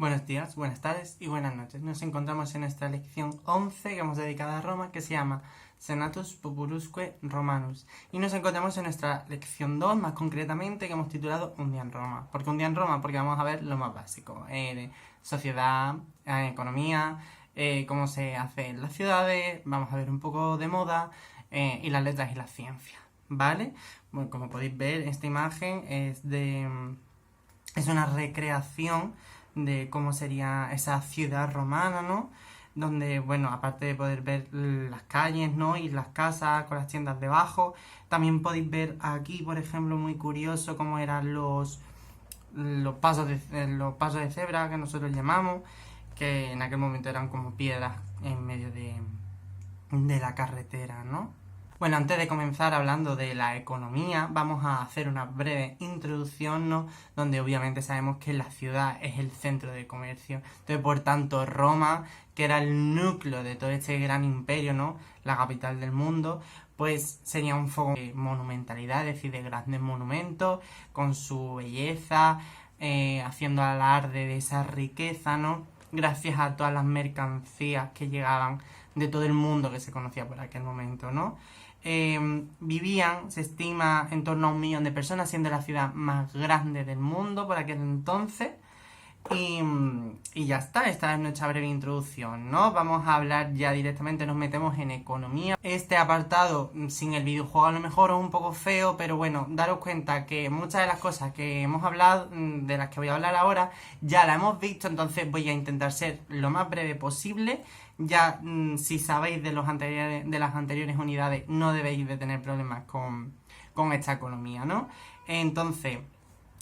Buenos días, buenas tardes y buenas noches. Nos encontramos en nuestra lección 11 que hemos dedicado a Roma, que se llama Senatus Populusque Romanus. Y nos encontramos en nuestra lección 2, más concretamente, que hemos titulado Un día en Roma. ¿Por qué un día en Roma? Porque vamos a ver lo más básico. Sociedad, economía, cómo se hace en las ciudades, vamos a ver un poco de moda y las letras y las ciencias. ¿Vale? Bueno, como podéis ver, esta imagen es una recreación de cómo sería esa ciudad romana, ¿no? Donde, bueno, aparte de poder ver las calles, ¿no? Y las casas con las tiendas debajo, también podéis ver aquí, por ejemplo, muy curioso cómo eran los pasos de cebra, que nosotros llamamos, que en aquel momento eran como piedras en medio de la carretera, ¿no? Bueno, antes de comenzar hablando de la economía, vamos a hacer una breve introducción, ¿no? Donde obviamente sabemos que la ciudad es el centro de comercio. Entonces, por tanto, Roma, que era el núcleo de todo este gran imperio, ¿no? La capital del mundo, pues sería un foco de monumentalidad, es decir, de grandes monumentos, con su belleza, haciendo alarde de esa riqueza, ¿no? Gracias a todas las mercancías que llegaban de todo el mundo que se conocía por aquel momento, ¿no? Vivían, se estima, en torno a 1 millón de personas, siendo la ciudad más grande del mundo por aquel entonces. Y ya está, esta es nuestra breve introducción, ¿no? Vamos a hablar ya directamente, nos metemos en economía. Este apartado, sin el videojuego a lo mejor es un poco feo, pero bueno, daros cuenta que muchas de las cosas que hemos hablado, de las que voy a hablar ahora, ya las hemos visto, entonces voy a intentar ser lo más breve posible. Ya, si sabéis de las anteriores unidades, no debéis de tener problemas con esta economía, ¿no? Entonces,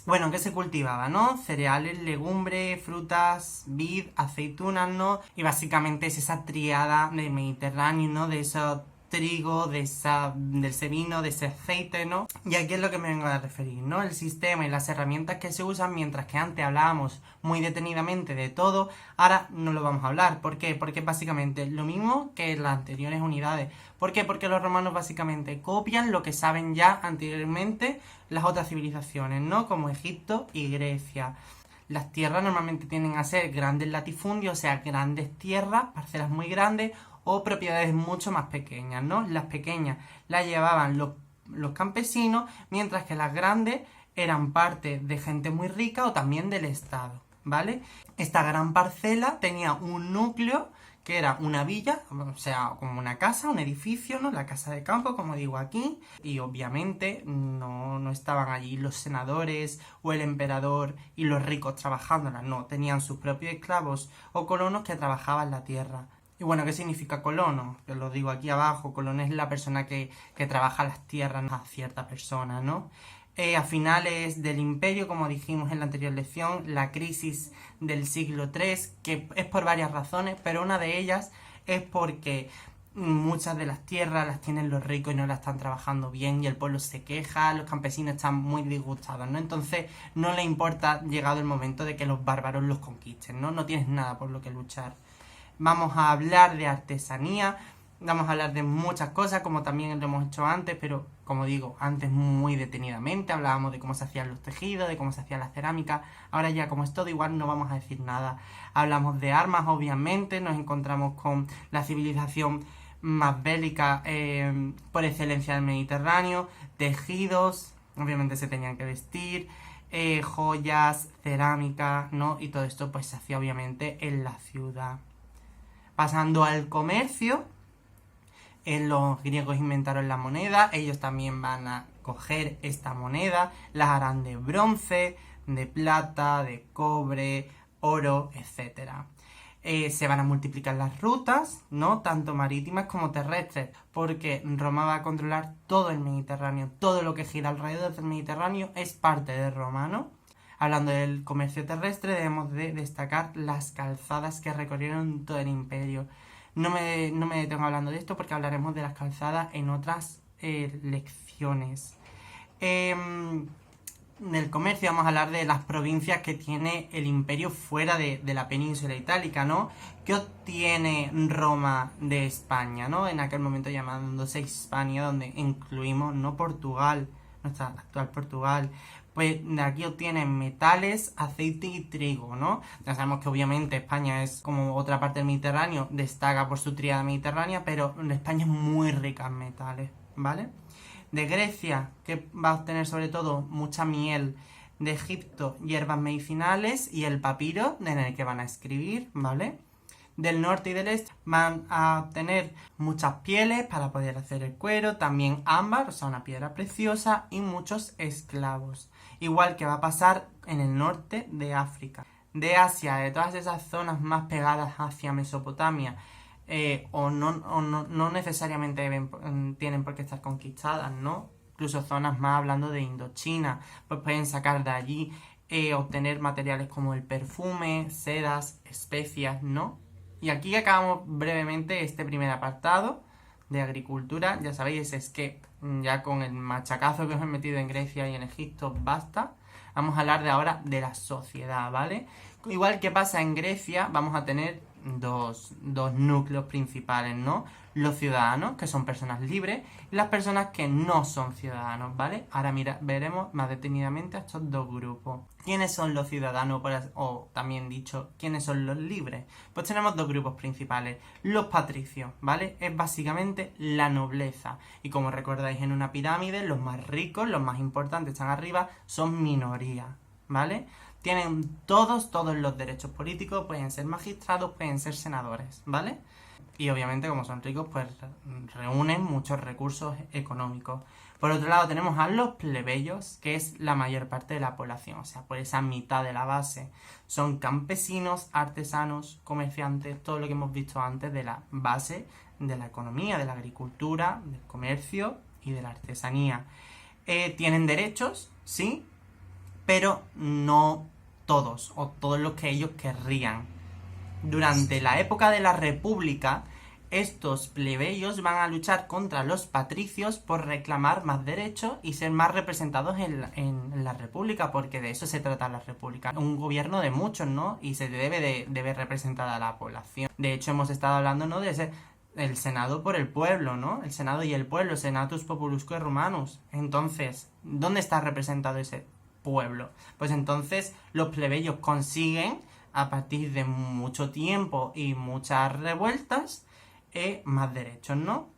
bueno, ¿qué se cultivaba, no? Cereales, legumbres, frutas, vid, aceitunas, ¿no? Y básicamente es esa triada del Mediterráneo, ¿no? De esos trigo, de ese vino, de ese aceite, ¿no? Y aquí es lo que me vengo a referir, ¿no? El sistema y las herramientas que se usan, mientras que antes hablábamos muy detenidamente de todo, ahora no lo vamos a hablar. ¿Por qué? Porque es básicamente lo mismo que en las anteriores unidades. ¿Por qué? Porque los romanos básicamente copian lo que saben ya anteriormente las otras civilizaciones, ¿no? Como Egipto y Grecia. Las tierras normalmente tienden a ser grandes latifundios, o sea, grandes tierras, parcelas muy grandes, o propiedades mucho más pequeñas, ¿no? Las pequeñas las llevaban los campesinos, mientras que las grandes eran parte de gente muy rica o también del Estado, ¿vale? Esta gran parcela tenía un núcleo que era una villa, o sea, como una casa, un edificio, ¿no? La casa de campo, como digo aquí, y obviamente no estaban allí los senadores o el emperador y los ricos trabajándola, no, tenían sus propios esclavos o colonos que trabajaban la tierra. Y bueno, ¿qué significa colono? Que lo digo aquí abajo, colono es la persona que trabaja las tierras a cierta persona, ¿no? A finales del imperio, como dijimos en la anterior lección, la crisis del siglo III, que es por varias razones, pero una de ellas es porque muchas de las tierras las tienen los ricos y no las están trabajando bien y el pueblo se queja, los campesinos están muy disgustados, ¿no? Entonces no le importa, llegado el momento, de que los bárbaros los conquisten, ¿no? No tienes nada por lo que luchar. Vamos a hablar de artesanía, vamos a hablar de muchas cosas, como también lo hemos hecho antes, pero como digo, antes muy detenidamente. Hablábamos de cómo se hacían los tejidos, de cómo se hacía la cerámica. Ahora ya, como es todo igual, no vamos a decir nada. Hablamos de armas, obviamente, nos encontramos con la civilización más bélica por excelencia del Mediterráneo, tejidos, obviamente se tenían que vestir, joyas, cerámica, ¿no? Y todo esto pues se hacía obviamente en la ciudad. Pasando al comercio, los griegos inventaron la moneda, ellos también van a coger esta moneda, las harán de bronce, de plata, de cobre, oro, etc. Se van a multiplicar las rutas, ¿no? Tanto marítimas como terrestres, porque Roma va a controlar todo el Mediterráneo, todo lo que gira alrededor del Mediterráneo es parte de Roma, ¿no? Hablando del comercio terrestre, debemos de destacar las calzadas que recorrieron todo el imperio. No me detengo hablando de esto porque hablaremos de las calzadas en otras lecciones. Del comercio vamos a hablar de las provincias que tiene el imperio fuera de la península itálica, ¿no? ¿Qué obtiene Roma de España, ¿no? En aquel momento llamándose Hispania, donde incluimos, ¿no? Portugal, nuestra actual Portugal. pues de aquí obtienen metales, aceite y trigo, ¿no? Ya sabemos que obviamente España es como otra parte del Mediterráneo, destaca por su tríada mediterránea, pero España es muy rica en metales, ¿vale? De Grecia, que va a obtener sobre todo mucha miel. De Egipto, hierbas medicinales y el papiro en el que van a escribir, ¿vale? Del norte y del este van a obtener muchas pieles para poder hacer el cuero, también ámbar, o sea, una piedra preciosa, y muchos esclavos. Igual que va a pasar en el norte de África. De Asia, de todas esas zonas más pegadas hacia Mesopotamia, no necesariamente tienen por qué estar conquistadas, ¿no? Incluso zonas más hablando de Indochina, pues pueden sacar de allí, obtener materiales como el perfume, sedas, especias, ¿no? Y aquí acabamos brevemente este primer apartado de agricultura. Ya sabéis, es que ya con el machacazo que os he metido en Grecia y en Egipto basta. Vamos a hablar de ahora de la sociedad, ¿vale? Igual que pasa en Grecia, vamos a tener dos núcleos principales, ¿no? Los ciudadanos, que son personas libres, y las personas que no son ciudadanos, ¿vale? Ahora veremos más detenidamente a estos dos grupos. ¿Quiénes son los ciudadanos? O también dicho, ¿quiénes son los libres? Pues tenemos dos grupos principales. Los patricios, ¿vale? Es básicamente la nobleza. Y como recordáis en una pirámide, los más ricos, los más importantes están arriba, son minoría, ¿vale? Tienen todos los derechos políticos, pueden ser magistrados, pueden ser senadores, ¿vale? Y obviamente, como son ricos, pues reúnen muchos recursos económicos. Por otro lado tenemos a los plebeyos, que es la mayor parte de la población, o sea, por esa mitad de la base. Son campesinos, artesanos, comerciantes, todo lo que hemos visto antes de la base de la economía, de la agricultura, del comercio y de la artesanía. Tienen derechos, sí, pero no todos, o todos los que ellos querrían. Durante la época de la República, estos plebeyos van a luchar contra los patricios por reclamar más derechos y ser más representados en la República, porque de eso se trata la República. Un gobierno de muchos, ¿no? Y se debe de ver representada a la población. De hecho, hemos estado hablando, ¿no?, de ese, el Senado por el pueblo, ¿no? El Senado y el pueblo, Senatus Populusque Romanus. Entonces, ¿dónde está representado ese pueblo? Pues entonces los plebeyos consiguen, a partir de mucho tiempo y muchas revueltas, más derechos, ¿no?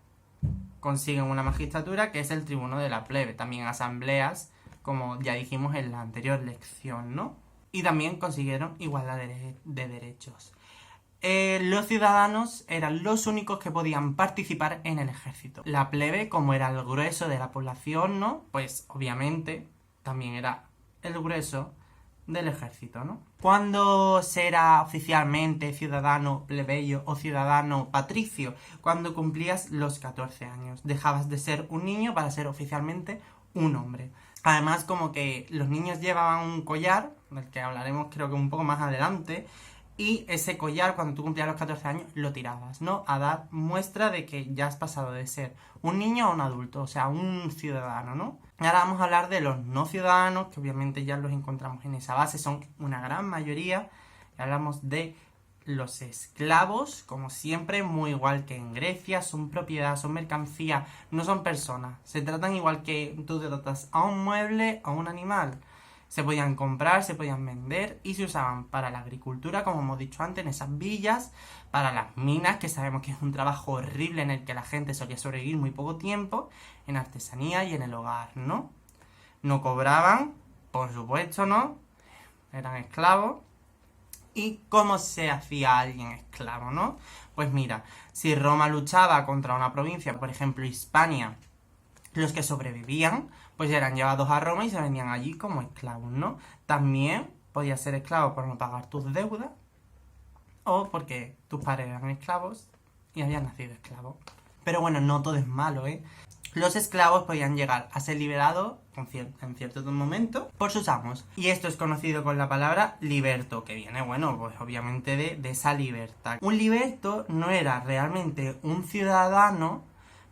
Consiguen una magistratura que es el tribuno de la plebe, también asambleas, como ya dijimos en la anterior lección, ¿no? Y también consiguieron igualdad de derechos. Los ciudadanos eran los únicos que podían participar en el ejército. La plebe, como era el grueso de la población, ¿no? Pues obviamente también era el grueso del ejército, ¿no? ¿Cuándo será oficialmente ciudadano plebeyo o ciudadano patricio? Cuando cumplías los 14 años. Dejabas de ser un niño para ser oficialmente un hombre. Además, como que los niños llevaban un collar, del que hablaremos creo que un poco más adelante, y ese collar, cuando tú cumplías los 14 años, lo tirabas, ¿no? A dar muestra de que ya has pasado de ser un niño a un adulto, o sea, un ciudadano, ¿no? Y ahora vamos a hablar de los no ciudadanos, que obviamente ya los encontramos en esa base, son una gran mayoría. Y hablamos de los esclavos, como siempre, muy igual que en Grecia, son propiedad, son mercancía, no son personas. Se tratan igual que tú te tratas a un mueble, a un animal. Se podían comprar, se podían vender y se usaban para la agricultura, como hemos dicho antes, en esas villas, para las minas, que sabemos que es un trabajo horrible en el que la gente solía sobrevivir muy poco tiempo, en artesanía y en el hogar, ¿no? No cobraban, por supuesto, ¿no? Eran esclavos. ¿Y cómo se hacía alguien esclavo, no? Pues mira, si Roma luchaba contra una provincia, por ejemplo Hispania, los que sobrevivían, pues eran llevados a Roma y se vendían allí como esclavos, ¿no? También podías ser esclavo por no pagar tus deudas, o porque tus padres eran esclavos y habían nacido esclavos. Pero bueno, no todo es malo, ¿eh? Los esclavos podían llegar a ser liberados en cierto momento por sus amos. Y esto es conocido con la palabra liberto, que viene, bueno, pues obviamente de esa libertad. Un liberto no era realmente un ciudadano,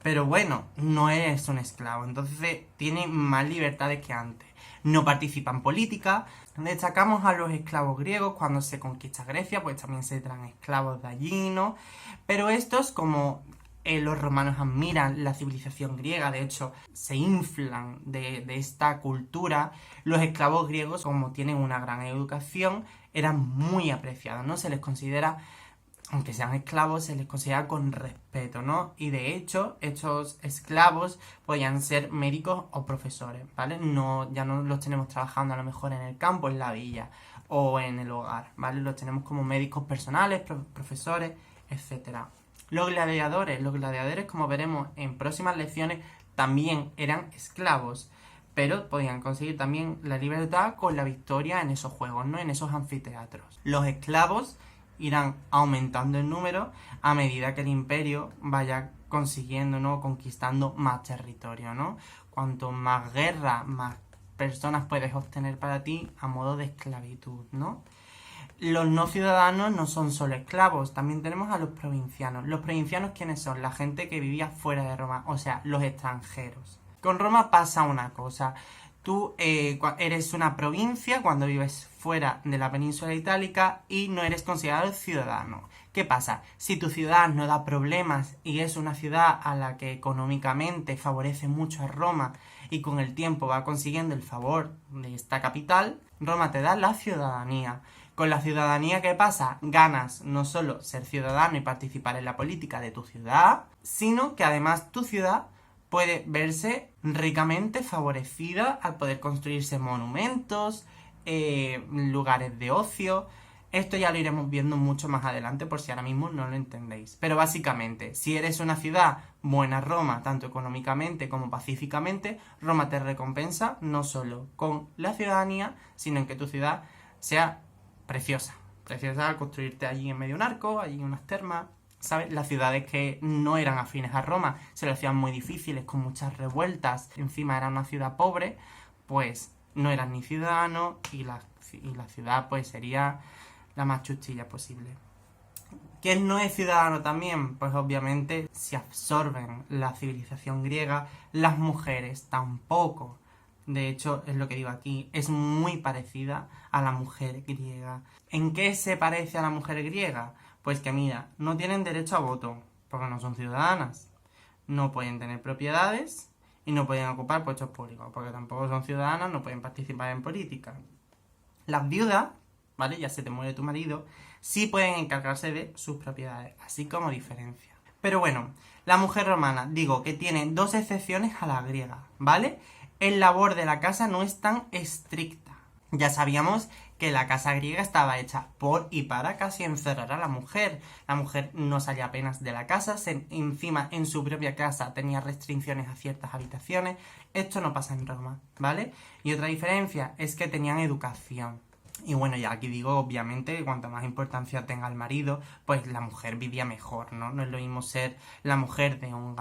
pero bueno, no es un esclavo, entonces tiene más libertades que antes. No participa en política. Destacamos a los esclavos griegos. Cuando se conquista Grecia, pues también se traen esclavos de allí, ¿no? Pero estos, como Los romanos admiran la civilización griega, de hecho, se inflan de esta cultura. Los esclavos griegos, como tienen una gran educación, eran muy apreciados, ¿no? Se les considera, aunque sean esclavos, se les considera con respeto, ¿no? Y de hecho, estos esclavos podían ser médicos o profesores, ¿vale? No, ya no los tenemos trabajando a lo mejor en el campo, en la villa o en el hogar, ¿vale? Los tenemos como médicos personales, profesores, etcétera. Los gladiadores, como veremos en próximas lecciones, también eran esclavos, pero podían conseguir también la libertad con la victoria en esos juegos, ¿no? En esos anfiteatros. Los esclavos irán aumentando en número a medida que el imperio vaya consiguiendo, ¿no? Conquistando más territorio, ¿no? Cuanto más guerra, más personas puedes obtener para ti a modo de esclavitud, ¿no? Los no ciudadanos no son solo esclavos, también tenemos a los provincianos. ¿Los provincianos quiénes son? La gente que vivía fuera de Roma, o sea, los extranjeros. Con Roma pasa una cosa. Tú eres una provincia cuando vives fuera de la península itálica y no eres considerado ciudadano. ¿Qué pasa? Si tu ciudad no da problemas y es una ciudad a la que económicamente favorece mucho a Roma y con el tiempo va consiguiendo el favor de esta capital, Roma te da la ciudadanía. Con la ciudadanía, ¿qué pasa? Ganas no solo ser ciudadano y participar en la política de tu ciudad, sino que además tu ciudad puede verse ricamente favorecida al poder construirse monumentos, lugares de ocio. Esto ya lo iremos viendo mucho más adelante por si ahora mismo no lo entendéis. Pero básicamente, si eres una ciudad buena Roma, tanto económicamente como pacíficamente, Roma te recompensa no solo con la ciudadanía, sino en que tu ciudad sea preciosa. Preciosa al construirte allí en medio de un arco, allí en unas termas, ¿sabes? Las ciudades que no eran afines a Roma se lo hacían muy difíciles, con muchas revueltas, encima era una ciudad pobre, pues no eran ni ciudadanos y la ciudad pues sería la más chustilla posible. ¿Quién no es ciudadano también? Pues obviamente si absorben la civilización griega, las mujeres tampoco. De hecho, es lo que digo aquí, es muy parecida a la mujer griega. ¿En qué se parece a la mujer griega? Pues que mira, no tienen derecho a voto, porque no son ciudadanas. No pueden tener propiedades y no pueden ocupar puestos públicos, porque tampoco son ciudadanas, no pueden participar en política. Las viudas, ¿vale? Ya se te muere tu marido, sí pueden encargarse de sus propiedades, así como diferencia. Pero bueno, la mujer romana, digo que tiene dos excepciones a la griega, ¿vale? El labor de la casa no es tan estricta. Ya sabíamos que la casa griega estaba hecha por y para casi encerrar a la mujer. La mujer no salía apenas de la casa, encima en su propia casa tenía restricciones a ciertas habitaciones. Esto no pasa en Roma, ¿vale? Y otra diferencia es que tenían educación. Y bueno, ya aquí digo, obviamente, cuanto más importancia tenga el marido, pues la mujer vivía mejor, ¿no? No es lo mismo ser la mujer de un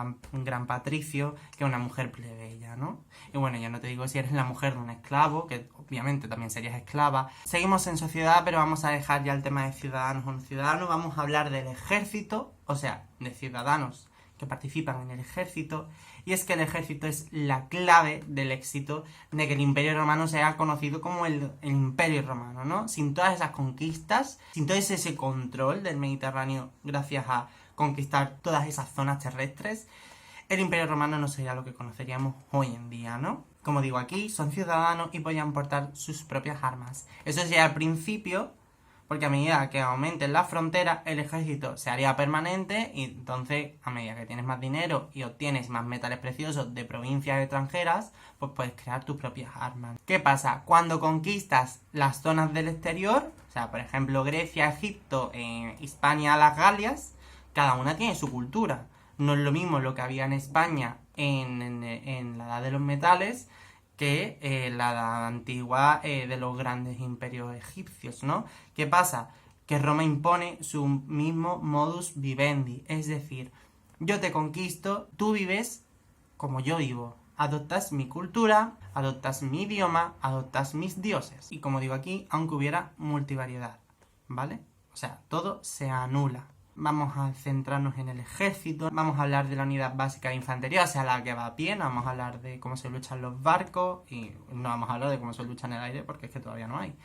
gran patricio que una mujer plebeya, ¿no? Y bueno, ya no te digo si eres la mujer de un esclavo, que obviamente también serías esclava. Seguimos en sociedad, pero vamos a dejar ya el tema de ciudadanos o no ciudadanos. Vamos a hablar del ejército, o sea, de ciudadanos que participan en el ejército, y es que el ejército es la clave del éxito de que el Imperio Romano sea conocido como el Imperio Romano, ¿no? Sin todas esas conquistas, sin todo ese control del Mediterráneo gracias a conquistar todas esas zonas terrestres, el Imperio Romano no sería lo que conoceríamos hoy en día, ¿no? Como digo aquí, son ciudadanos y podían portar sus propias armas. Eso sería al principio, porque a medida que aumenten las fronteras, el ejército se haría permanente y entonces, a medida que tienes más dinero y obtienes más metales preciosos de provincias extranjeras, pues puedes crear tus propias armas. ¿Qué pasa? Cuando conquistas las zonas del exterior, o sea, por ejemplo, Grecia, Egipto, Hispania, las Galias, cada una tiene su cultura. No es lo mismo lo que había en España en la Edad de los Metales que la edad antigua de los grandes imperios egipcios, ¿no? ¿Qué pasa? Que Roma impone su mismo modus vivendi, es decir, yo te conquisto, tú vives como yo vivo, adoptas mi cultura, adoptas mi idioma, adoptas mis dioses. Y como digo aquí, aunque hubiera multivariedad, ¿vale? O sea, todo se anula. Vamos a centrarnos en el ejército, vamos a hablar de la unidad básica de infantería, o sea, la que va a pie, no vamos a hablar de cómo se luchan los barcos y no vamos a hablar de cómo se lucha en el aire porque es que todavía no hay.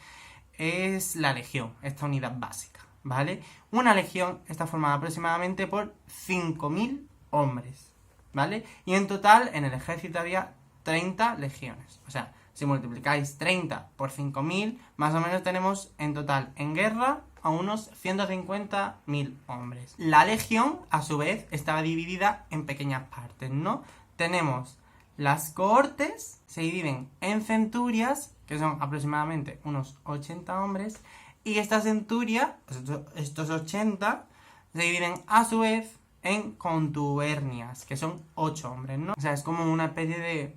Es la legión, esta unidad básica, ¿vale? Una legión está formada aproximadamente por 5.000 hombres, ¿vale? Y en total en el ejército había 30 legiones. O sea, si multiplicáis 30 por 5.000, más o menos tenemos en total en guerra a unos 150.000 hombres. La legión, a su vez, estaba dividida en pequeñas partes, ¿no? Tenemos las cohortes, se dividen en centurias, que son aproximadamente unos 80 hombres, y esta centuria, estos 80, se dividen a su vez en contubernias, que son 8 hombres, ¿no? O sea, es como una especie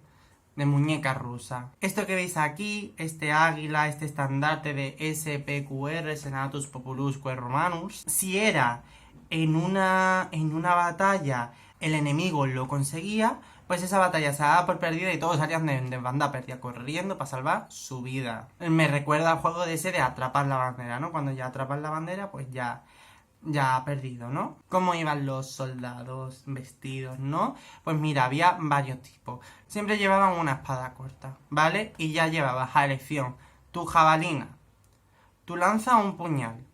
de muñeca rusa. Esto que veis aquí, este águila, este estandarte de SPQR, Senatus Populusque Romanus, si era en una batalla el enemigo lo conseguía, pues esa batalla se daba por perdida y todos salían de banda perdida corriendo para salvar su vida. Me recuerda al juego de ese de atrapar la bandera, ¿no? Cuando ya atrapas la bandera, pues ya ha perdido, ¿no? ¿Cómo iban los soldados vestidos, no? Pues mira, había varios tipos. Siempre llevaban una espada corta, ¿vale? Y ya llevabas a elección tu jabalina, tu lanza o un puñal,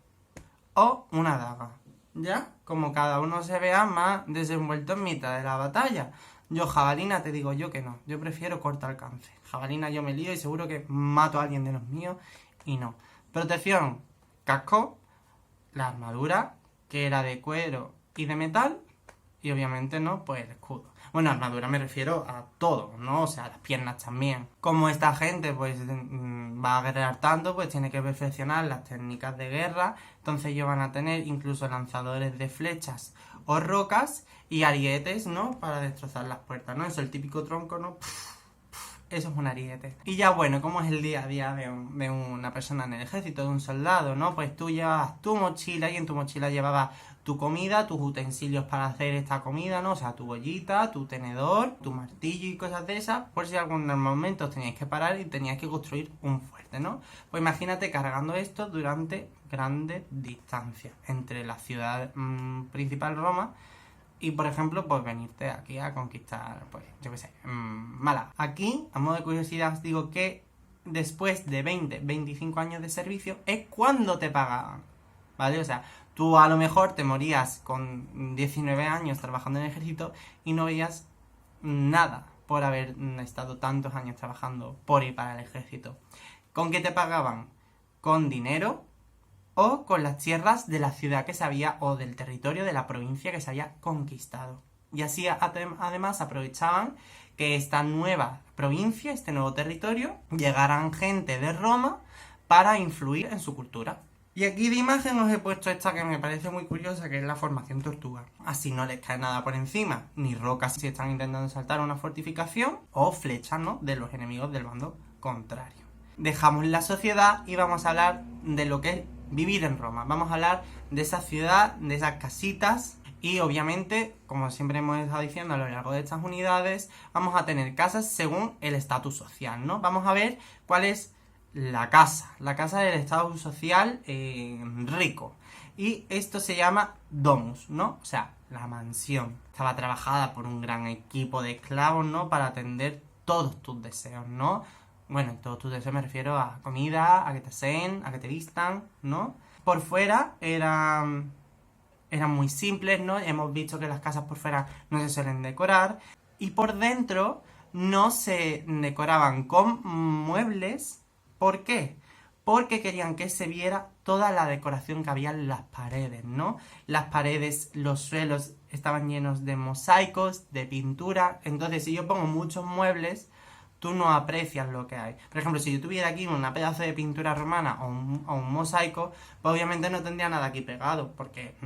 o una daga, ¿ya? Como cada uno se vea más desenvuelto en mitad de la batalla. Yo jabalina te digo yo que no, yo prefiero corto alcance. Jabalina yo me lío y seguro que mato a alguien de los míos y no. Protección, casco, la armadura, que era de cuero y de metal, y obviamente no, pues el escudo. Bueno, armadura me refiero a todo, ¿no? O sea, las piernas también. Como esta gente, pues, va a guerrear tanto, pues tiene que perfeccionar las técnicas de guerra, entonces ellos van a tener incluso lanzadores de flechas o rocas y arietes, ¿no? Para destrozar las puertas, ¿no? Eso, el típico tronco, ¿no? Eso es un ariete. Y ya bueno, ¿cómo es el día a día de una persona en el ejército, de un soldado, no? Pues tú llevabas tu mochila y en tu mochila llevabas tu comida, tus utensilios para hacer esta comida, ¿no? O sea, tu bollita, tu tenedor, tu martillo y cosas de esas, por si algún momento teníais que parar y teníais que construir un fuerte, ¿no? Pues imagínate cargando esto durante grandes distancias entre la ciudad principal, Roma, y, por ejemplo, pues venirte aquí a conquistar, pues, yo qué sé, Málaga. Aquí, a modo de curiosidad, os digo que después de 20-25 años de servicio es cuando te pagaban, ¿vale? O sea, tú a lo mejor te morías con 19 años trabajando en el ejército y no veías nada por haber estado tantos años trabajando por y para el ejército. ¿Con qué te pagaban? Con dinero o con las tierras de la ciudad que se había, o del territorio de la provincia que se había conquistado. Y así además aprovechaban que esta nueva provincia, este nuevo territorio, llegaran gente de Roma para influir en su cultura. Y aquí de imagen os he puesto esta que me parece muy curiosa, que es la formación tortuga. Así no les cae nada por encima, ni rocas si están intentando saltar una fortificación, o flechas, ¿no?, de los enemigos del bando contrario. Dejamos la sociedad y vamos a hablar de lo que es vivir en Roma. Vamos a hablar de esa ciudad, de esas casitas, y obviamente, como siempre hemos estado diciendo a lo largo de estas unidades, vamos a tener casas según el estatus social, ¿no? Vamos a ver cuál es la casa del estatus social rico. Y esto se llama domus, ¿no? O sea, la mansión. Estaba trabajada por un gran equipo de esclavos, ¿no? Para atender todos tus deseos, ¿no? Bueno, todos tus deseos me refiero a comida, a que te aseen, a que te vistan, ¿no? Por fuera eran muy simples, ¿no? Hemos visto que las casas por fuera no se suelen decorar. Y por dentro no se decoraban con muebles. ¿Por qué? Porque querían que se viera toda la decoración que había en las paredes, ¿no? Las paredes, los suelos estaban llenos de mosaicos, de pintura. Entonces, si yo pongo muchos muebles, tú no aprecias lo que hay. Por ejemplo, si yo tuviera aquí una pedazo de pintura romana o un mosaico, pues obviamente no tendría nada aquí pegado, porque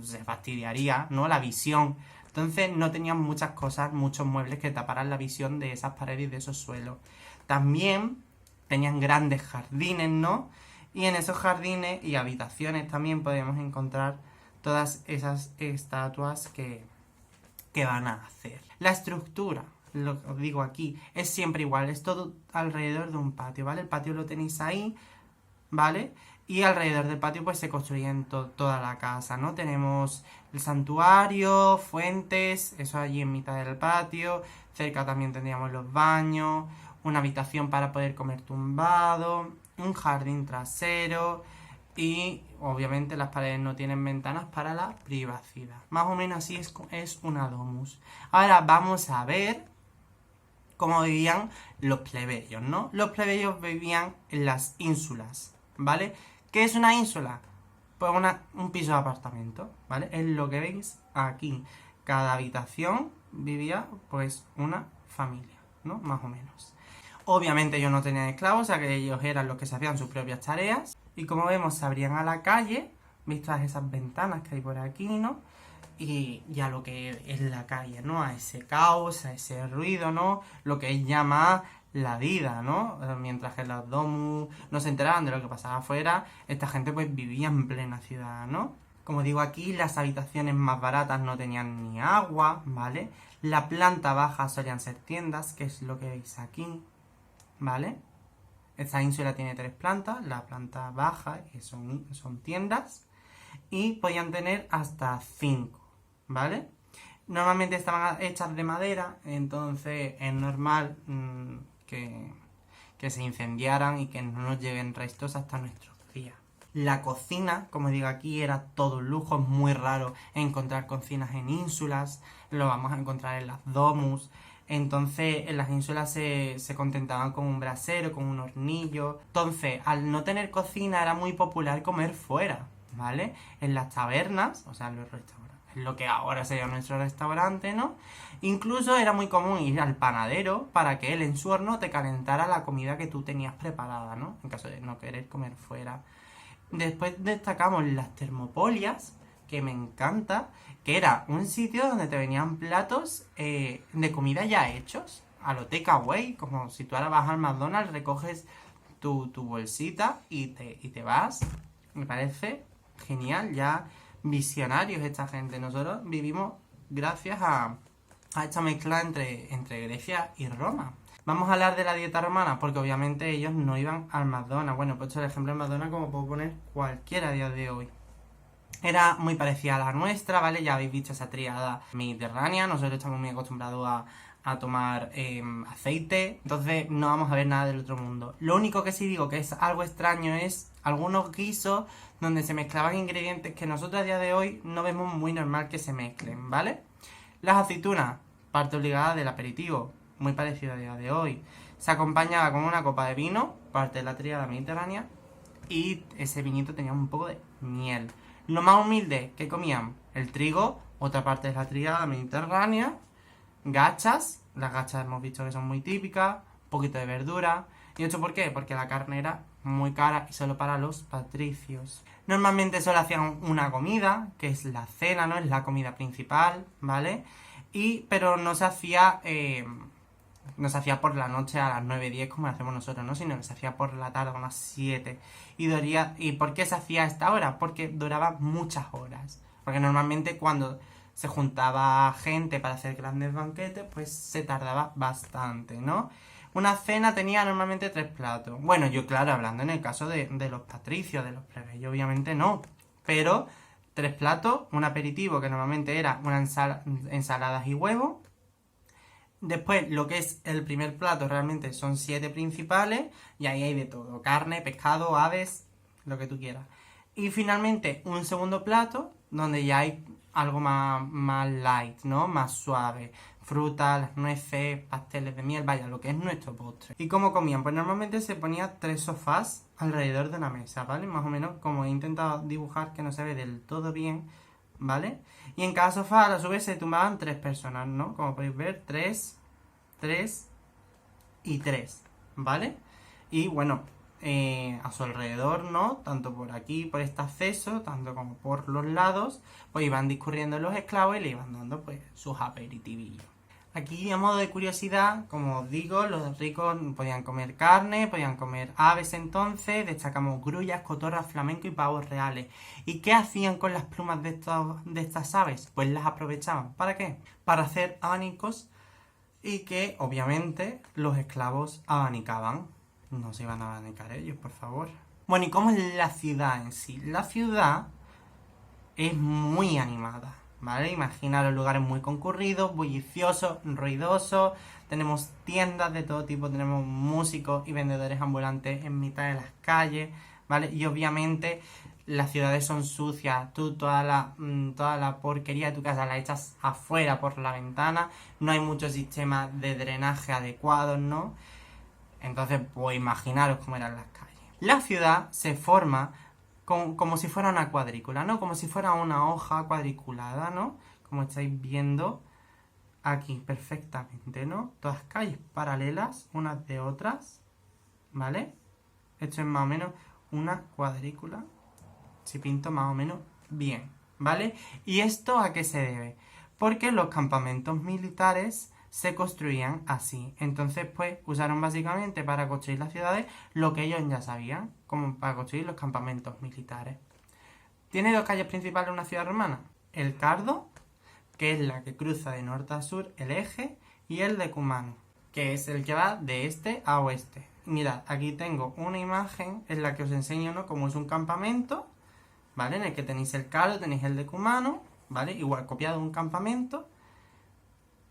se fastidiaría, ¿no?, la visión. Entonces no tenían muchas cosas, muchos muebles que taparan la visión de esas paredes y de esos suelos. También tenían grandes jardines, ¿no? Y en esos jardines y habitaciones también podemos encontrar todas esas estatuas que van a hacer. La estructura, lo que os digo aquí, es siempre igual, es todo alrededor de un patio, ¿vale? El patio lo tenéis ahí, ¿vale? Y alrededor del patio pues se construye toda la casa, ¿no? Tenemos el santuario, fuentes, eso allí en mitad del patio, cerca también tendríamos los baños, una habitación para poder comer tumbado, un jardín trasero, y obviamente las paredes no tienen ventanas para la privacidad. Más o menos así es una domus. Ahora vamos a ver cómo vivían los plebeyos, ¿no? Los plebeyos vivían en las ínsulas, ¿vale? ¿Qué es una ínsula? Pues un piso de apartamento, ¿vale? Es lo que veis aquí. Cada habitación vivía pues una familia, ¿no? Más o menos. Obviamente ellos no tenían esclavos, o sea que ellos eran los que se hacían sus propias tareas. Y como vemos, se abrían a la calle, vistas esas ventanas que hay por aquí, ¿no? Y ya lo que es la calle, ¿no? A ese caos, a ese ruido, ¿no? Lo que es llamar la vida, ¿no? Mientras que los domus no se enteraban de lo que pasaba afuera, esta gente pues vivía en plena ciudad, ¿no? Como digo aquí, las habitaciones más baratas no tenían ni agua, ¿vale? La planta baja solían ser tiendas, que es lo que veis aquí, ¿vale? Esta ínsula tiene 3 plantas, la planta baja, que son tiendas, y podían tener hasta 5, ¿vale? Normalmente estaban hechas de madera, entonces es normal que se incendiaran y que no nos lleguen restos hasta nuestros días. La cocina, como digo aquí, era todo un lujo, es muy raro encontrar cocinas en ínsulas, lo vamos a encontrar en las domus. Entonces en las ínsulas se contentaban con un brasero, con un hornillo. Entonces, al no tener cocina era muy popular comer fuera, ¿vale? En las tabernas, o sea, en los restaurantes, en lo que ahora sería nuestro restaurante, ¿no? Incluso era muy común ir al panadero para que él en su horno te calentara la comida que tú tenías preparada, ¿no? En caso de no querer comer fuera. Después destacamos las termopolias, que me encanta, que era un sitio donde te venían platos de comida ya hechos, a lo takeaway, como si tú ahora vas al McDonald's, recoges tu bolsita y te vas. Me parece genial, ya visionarios esta gente. Nosotros vivimos gracias a esta mezcla entre Grecia y Roma. Vamos a hablar de la dieta romana, porque obviamente ellos no iban al McDonald's. Bueno, he puesto el ejemplo del McDonald's como puedo poner cualquiera a día de hoy. Era muy parecida a la nuestra, ¿vale? Ya habéis visto esa tríada mediterránea. Nosotros estamos muy acostumbrados a tomar aceite. Entonces no vamos a ver nada del otro mundo. Lo único que sí digo que es algo extraño es algunos guisos donde se mezclaban ingredientes que nosotros a día de hoy no vemos muy normal que se mezclen, ¿vale? Las aceitunas, parte obligada del aperitivo, muy parecido a día de hoy. Se acompañaba con una copa de vino, parte de la tríada mediterránea, y ese vinito tenía un poco de miel. Lo más humilde que comían, el trigo, otra parte de la tríada mediterránea, gachas, las gachas hemos visto que son muy típicas, un poquito de verdura. ¿Y esto por qué? Porque la carne era muy cara y solo para los patricios. Normalmente solo hacían una comida, que es la cena, ¿no? Es la comida principal, ¿vale? Pero no se hacía por la noche a las 9-10 como lo hacemos nosotros, ¿no? Sino que se hacía por la tarde a las 7. ¿Y por qué se hacía a esta hora? Porque duraba muchas horas. Porque normalmente cuando se juntaba gente para hacer grandes banquetes, pues se tardaba bastante, ¿no? Una cena tenía normalmente 3 platos. Bueno, yo claro, hablando en el caso de los patricios, de los plebeyos, obviamente no. Pero 3 platos, un aperitivo que normalmente era una ensaladas y huevos. Después, lo que es el primer plato realmente son 7 principales y ahí hay de todo. Carne, pescado, aves, lo que tú quieras. Y finalmente, un segundo plato donde ya hay algo más light, ¿no? Más suave. Frutas, las nueces, pasteles de miel, vaya, lo que es nuestro postre. ¿Y cómo comían? Pues normalmente se ponía 3 sofás alrededor de una mesa, ¿vale? Más o menos como he intentado dibujar, que no se ve del todo bien, ¿vale? Y en cada sofá a su vez se tumbaban 3 personas, ¿no? Como podéis ver, 3 y 3, ¿vale? Y bueno, a su alrededor, ¿no? Tanto por aquí, por este acceso, tanto como por los lados, pues iban discurriendo los esclavos y le iban dando pues sus aperitivillos. Aquí, a modo de curiosidad, como os digo, los ricos podían comer carne, podían comer aves entonces, destacamos grullas, cotorras, flamenco y pavos reales. ¿Y qué hacían con las plumas de estas aves? Pues las aprovechaban. ¿Para qué? Para hacer abanicos y que, obviamente, los esclavos abanicaban. No se iban a abanicar ellos, por favor. Bueno, ¿y cómo es la ciudad en sí? La ciudad es muy animada, ¿vale? Imaginaros lugares muy concurridos, bulliciosos, ruidosos. Tenemos tiendas de todo tipo, tenemos músicos y vendedores ambulantes en mitad de las calles, ¿vale? Y obviamente las ciudades son sucias, tú toda la porquería de tu casa la echas afuera por la ventana, no hay muchos sistemas de drenaje adecuados, ¿no? Entonces, pues imaginaros cómo eran las calles. La ciudad se forma como si fuera una cuadrícula, ¿no? Como si fuera una hoja cuadriculada, ¿no? Como estáis viendo aquí perfectamente, ¿no? Todas calles paralelas unas de otras, ¿vale? Esto es más o menos una cuadrícula, si pinto más o menos bien, ¿vale? ¿Y esto a qué se debe? Porque los campamentos militares se construían así. Entonces, pues, usaron básicamente para construir las ciudades lo que ellos ya sabían, como para construir los campamentos militares. ¿Tiene dos calles principales una ciudad romana? El Cardo, que es la que cruza de norte a sur el eje, y el Decumano, que es el que va de este a oeste. Mirad, aquí tengo una imagen en la que os enseño, ¿no?, cómo es un campamento, ¿vale? En el que tenéis el Cardo, tenéis el Decumano, ¿vale? Igual copiado de un campamento.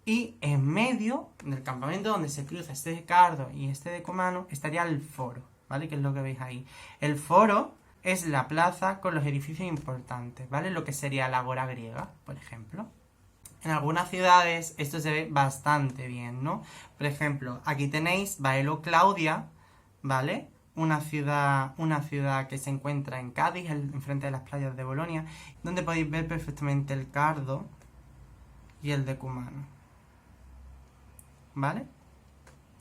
Y en medio del campamento donde se cruza este Cardo y este Decumano estaría el foro, ¿vale? Que es lo que veis ahí. El foro es la plaza con los edificios importantes, ¿vale? Lo que sería la Agora griega, por ejemplo. En algunas ciudades esto se ve bastante bien, ¿no? Por ejemplo, aquí tenéis Baelo Claudia, ¿vale? Una ciudad que se encuentra en Cádiz, enfrente de las playas de Bolonia, donde podéis ver perfectamente el Cardo y el Decumano, ¿vale?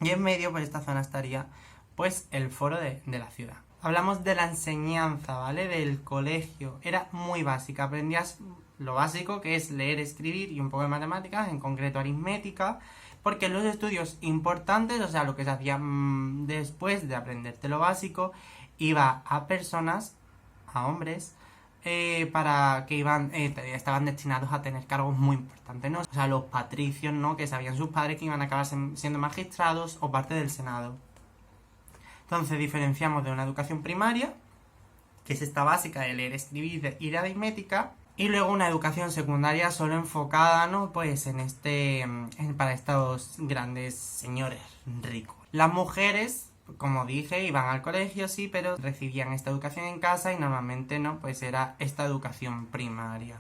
Y en medio, por esta zona estaría, pues, el foro de la ciudad. Hablamos de la enseñanza, ¿vale? Del colegio. Era muy básica. Aprendías lo básico, que es leer, escribir y un poco de matemáticas, en concreto aritmética, porque los estudios importantes, o sea, lo que se hacía después de aprenderte lo básico, iba a personas, a hombres, para que estaban destinados a tener cargos muy importantes, ¿no? O sea, los patricios, ¿no?, que sabían sus padres que iban a acabar siendo magistrados o parte del Senado. Entonces diferenciamos de una educación primaria, que es esta básica de leer, escribir y de aritmética, y luego una educación secundaria solo enfocada, ¿no?, pues para estos grandes señores ricos. Las mujeres, como dije, iban al colegio, sí, pero recibían esta educación en casa y normalmente, ¿no?, pues era esta educación primaria.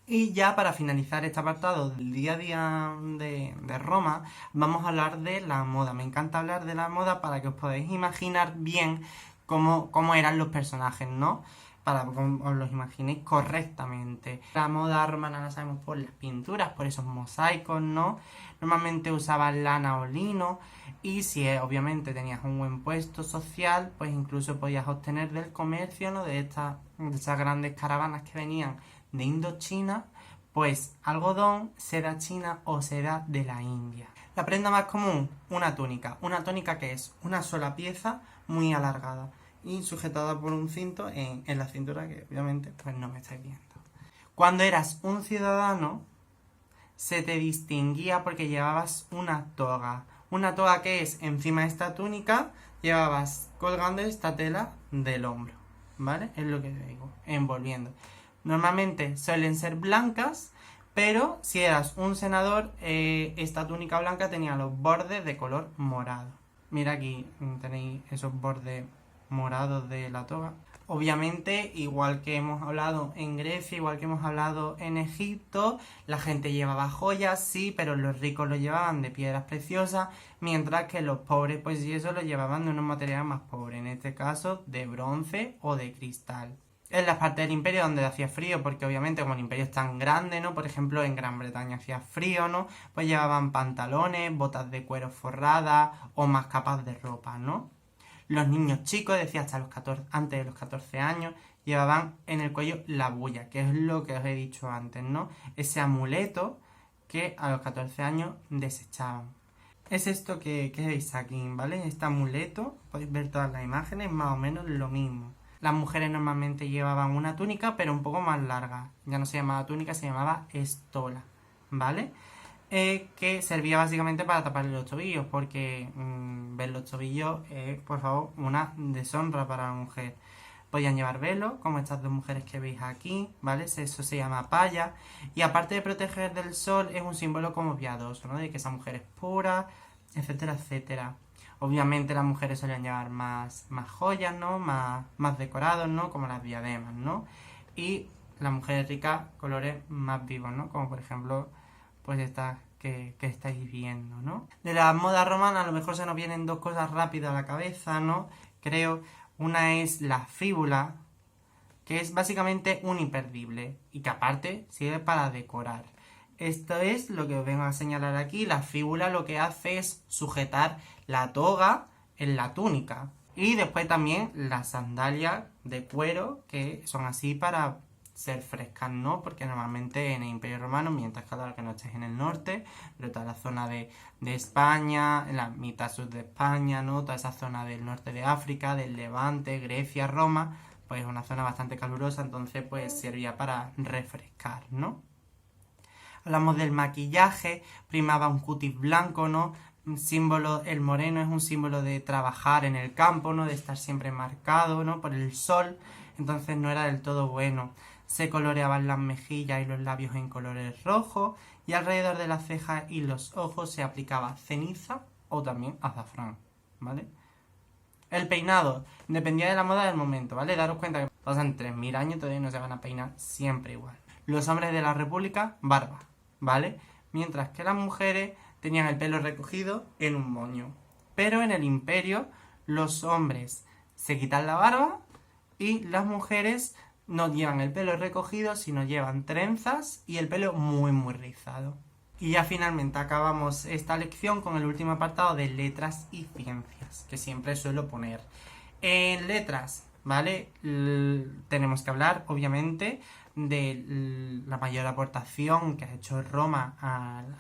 Y ya para finalizar este apartado del día a día de Roma, vamos a hablar de la moda. Me encanta hablar de la moda para que os podáis imaginar bien cómo eran los personajes, ¿no? Para que os los imaginéis correctamente. La moda romana la sabemos por las pinturas, por esos mosaicos, ¿no? Normalmente usaban lana o lino, y si obviamente tenías un buen puesto social, pues incluso podías obtener del comercio, ¿no?, de esas grandes caravanas que venían de Indochina, pues algodón, seda china o seda de la India. La prenda más común, una túnica que es una sola pieza muy alargada y sujetada por un cinto en la cintura, que obviamente pues no me estáis viendo. Cuando eras un ciudadano se te distinguía porque llevabas una toga que es encima de esta túnica, llevabas colgando esta tela del hombro, ¿vale? Es lo que te digo, envolviendo. Normalmente suelen ser blancas, pero si eras un senador, esta túnica blanca tenía los bordes de color morado. Mira, aquí tenéis esos bordes morados de la toga. Obviamente, igual que hemos hablado en Grecia, igual que hemos hablado en Egipto, la gente llevaba joyas, sí, pero los ricos lo llevaban de piedras preciosas, mientras que los pobres, pues sí, eso lo llevaban de unos materiales más pobres, en este caso de bronce o de cristal. En las partes del imperio donde hacía frío, porque obviamente como el imperio es tan grande, ¿no? Por ejemplo, en Gran Bretaña hacía frío, ¿no? Pues llevaban pantalones, botas de cuero forradas o más capas de ropa, ¿no? Los niños chicos, decía antes de los 14 años, llevaban en el cuello la bulla, que es lo que os he dicho antes, ¿no? Ese amuleto que a los 14 años desechaban. Es esto que veis aquí, ¿vale? Este amuleto, podéis ver todas las imágenes, más o menos lo mismo. Las mujeres normalmente llevaban una túnica, pero un poco más larga. Ya no se llamaba túnica, se llamaba estola, ¿vale? Que servía básicamente para taparle los tobillos, porque ver los tobillos es, por favor, una deshonra para la mujer. Podían llevar velo, como estas dos mujeres que veis aquí, ¿vale? Eso se llama palla. Y aparte de proteger del sol, es un símbolo como piadoso, ¿no? De que esa mujer es pura, etcétera, etcétera. Obviamente las mujeres solían llevar más joyas, ¿no? Más decorados, ¿no? Como las diademas, ¿no? Y las mujeres ricas, colores más vivos, ¿no? Como por ejemplo, pues estas que estáis viendo, ¿no? De la moda romana a lo mejor se nos vienen dos cosas rápidas a la cabeza, ¿no? Creo, una es la fíbula, que es básicamente un imperdible y que aparte sirve para decorar. Esto es lo que os vengo a señalar aquí. La fíbula lo que hace es sujetar la toga en la túnica. Y después también las sandalias de cuero, que son así para ser frescas, ¿no? Porque normalmente en el Imperio Romano, mientras claro que no estés en el norte, pero toda la zona de España, en la mitad sur de España, ¿no? Toda esa zona del norte de África, del Levante, Grecia, Roma, pues es una zona bastante calurosa, entonces pues servía para refrescar, ¿no? Hablamos del maquillaje, primaba un cutis blanco, ¿no? Un símbolo, el moreno es un símbolo de trabajar en el campo, ¿no? De estar siempre marcado, ¿no? Por el sol, entonces no era del todo bueno. Se coloreaban las mejillas y los labios en colores rojos y alrededor de las cejas y los ojos se aplicaba ceniza o también azafrán, ¿vale? El peinado dependía de la moda del momento, ¿vale? Daros cuenta que pasan 3000 años y todavía no se van a peinar siempre igual. Los hombres de la República, barba, ¿vale? Mientras que las mujeres tenían el pelo recogido en un moño. Pero en el Imperio los hombres se quitan la barba y las mujeres no llevan el pelo recogido, sino llevan trenzas y el pelo muy rizado. Y ya finalmente acabamos esta lección con el último apartado de letras y ciencias, que siempre suelo poner. En letras, ¿vale? Tenemos que hablar, obviamente, de la mayor aportación que ha hecho Roma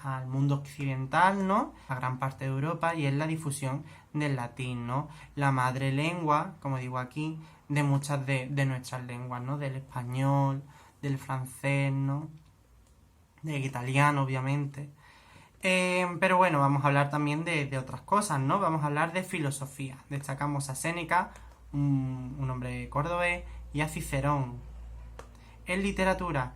al mundo occidental, ¿no? A gran parte de Europa, y es la difusión del latín, ¿no? La madre lengua, como digo aquí, de muchas de nuestras lenguas, ¿no? Del español, del francés, ¿no? Del italiano, obviamente. Pero bueno, vamos a hablar también de otras cosas, ¿no? Vamos a hablar de filosofía. Destacamos a Séneca, un hombre cordobés, y a Cicerón. En literatura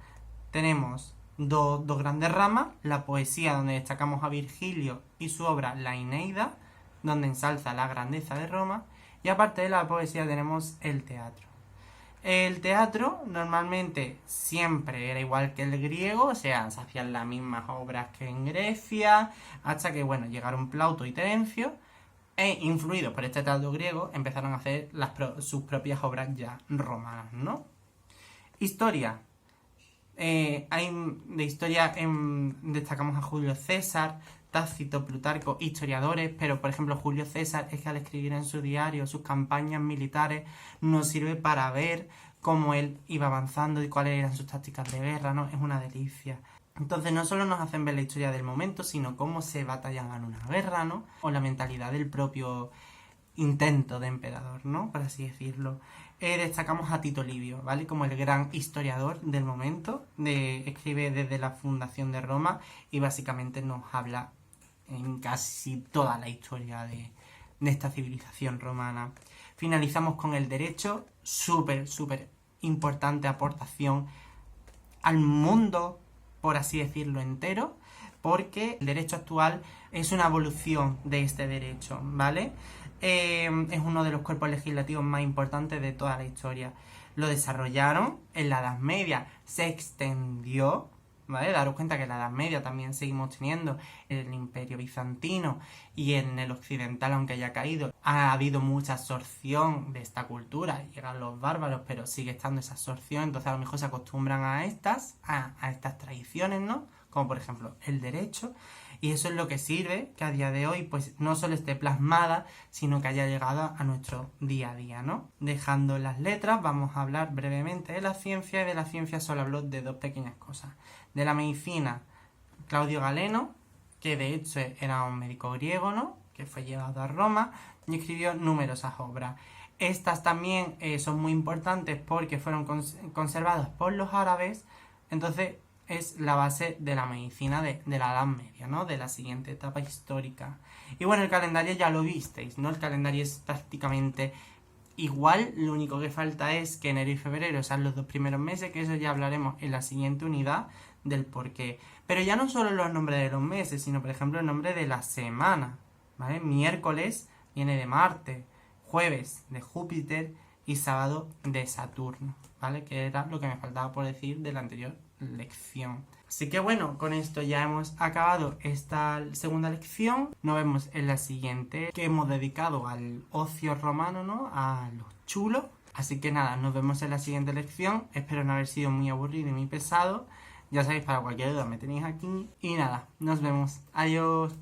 tenemos dos grandes ramas, la poesía, donde destacamos a Virgilio y su obra La Eneida, donde ensalza la grandeza de Roma, y aparte de la poesía tenemos el teatro. El teatro normalmente siempre era igual que el griego, o sea, se hacían las mismas obras que en Grecia, hasta que, bueno, llegaron Plauto y Terencio, e influidos por este teatro griego, empezaron a hacer sus propias obras ya romanas, ¿no? Historia. De historia destacamos a Julio César, Tácito, Plutarco, historiadores, pero por ejemplo Julio César es que al escribir en su diario sus campañas militares nos sirve para ver cómo él iba avanzando y cuáles eran sus tácticas de guerra, ¿no? Es una delicia. Entonces no solo nos hacen ver la historia del momento, sino cómo se batallaban en una guerra, ¿no? O la mentalidad del propio intento de emperador, ¿no? Por así decirlo. Destacamos a Tito Livio, ¿vale? Como el gran historiador del momento, escribe desde la fundación de Roma y básicamente nos habla en casi toda la historia de esta civilización romana. Finalizamos con el derecho, súper importante aportación al mundo, por así decirlo, entero, porque el derecho actual es una evolución de este derecho, ¿vale? Es uno de los cuerpos legislativos más importantes de toda la historia. Lo desarrollaron en la Edad Media, se extendió, ¿vale? Daros cuenta que en la Edad Media también seguimos teniendo el Imperio Bizantino y en el occidental, aunque haya caído, ha habido mucha absorción de esta cultura. Llegan los bárbaros, pero sigue estando esa absorción, entonces a lo mejor se acostumbran a estas tradiciones, ¿no? Como por ejemplo el derecho. Y eso es lo que sirve que a día de hoy pues no solo esté plasmada, sino que haya llegado a nuestro día a día, ¿no? Dejando las letras, vamos a hablar brevemente de la ciencia, y de la ciencia solo hablo de dos pequeñas cosas. De la medicina, Claudio Galeno, que de hecho era un médico griego, ¿no? Que fue llevado a Roma y escribió numerosas obras. Estas también son muy importantes porque fueron conservadas por los árabes, entonces es la base de la medicina de la Edad Media, ¿no? De la siguiente etapa histórica. Y bueno, el calendario ya lo visteis, ¿no? El calendario es prácticamente igual, lo único que falta es que enero y febrero sean los dos primeros meses, que eso ya hablaremos en la siguiente unidad del porqué. Pero ya no solo los nombres de los meses, sino por ejemplo el nombre de la semana, ¿vale? Miércoles viene de Marte, jueves de Júpiter y sábado de Saturno, ¿vale? Que era lo que me faltaba por decir de la anterior lección. Así que bueno, con esto ya hemos acabado esta segunda lección. Nos vemos en la siguiente, que hemos dedicado al ocio romano, ¿no? A los chulos. Así que nada, nos vemos en la siguiente lección. Espero no haber sido muy aburrido y muy pesado. Ya sabéis, para cualquier duda me tenéis aquí. Y nada, nos vemos. Adiós.